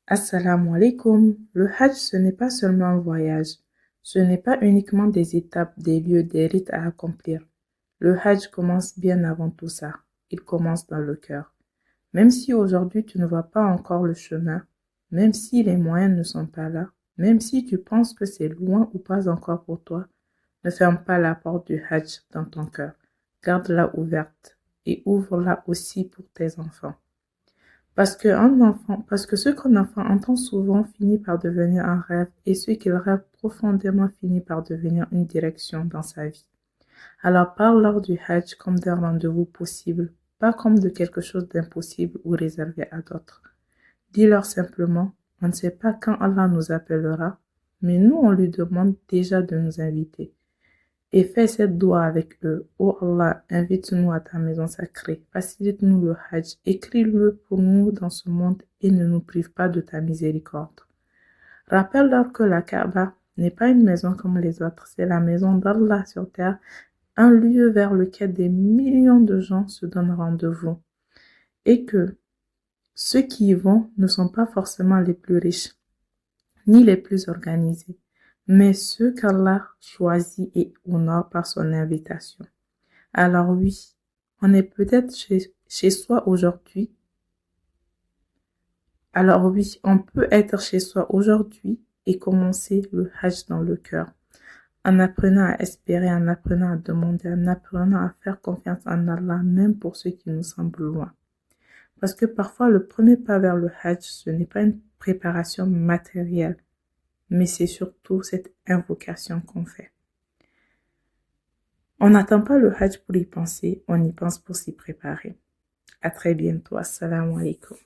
Assalamu alaikum. Le Hajj, ce n'est pas seulement un voyage. Ce n'est pas uniquement des étapes, des lieux, des rites à accomplir. Le Hajj commence bien avant tout ça. Il commence dans le cœur. Même si aujourd'hui tu ne vois pas encore le chemin, même si les moyens ne sont pas là, même si tu penses que c'est loin ou pas encore pour toi, ne ferme pas la porte du Hajj dans ton cœur. Garde-la ouverte et ouvre-la aussi pour tes enfants. Parce que ce qu'un enfant entend souvent finit par devenir un rêve et ce qu'il rêve profondément finit par devenir une direction dans sa vie. Alors parle-leur du Hajj comme d'un rendez-vous possible, pas comme de quelque chose d'impossible ou réservé à d'autres. Dis-leur simplement, on ne sait pas quand Allah nous appellera, mais nous on lui demande déjà de nous inviter. Et fais cette doua avec eux. Oh Allah, invite-nous à ta maison sacrée. Facilite-nous le Hajj. Écris-le pour nous dans ce monde et ne nous prive pas de ta miséricorde. Rappelle-leur que la Kaaba n'est pas une maison comme les autres. C'est la maison d'Allah sur terre, un lieu vers lequel des millions de gens se donnent rendez-vous. Et que ceux qui y vont ne sont pas forcément les plus riches, ni les plus organisés, mais ceux qu'Allah choisit et honore par son invitation. Alors oui, on est peut-être chez soi aujourd'hui. Alors oui, on peut être chez soi aujourd'hui et commencer le Hajj dans le cœur, en apprenant à espérer, en apprenant à demander, en apprenant à faire confiance en Allah, même pour ceux qui nous semblent loin. Parce que parfois, le premier pas vers le Hajj, ce n'est pas une préparation matérielle, mais c'est surtout cette invocation qu'on fait. On n'attend pas le Hajj pour y penser, on y pense pour s'y préparer. À très bientôt. Assalamu alaikum.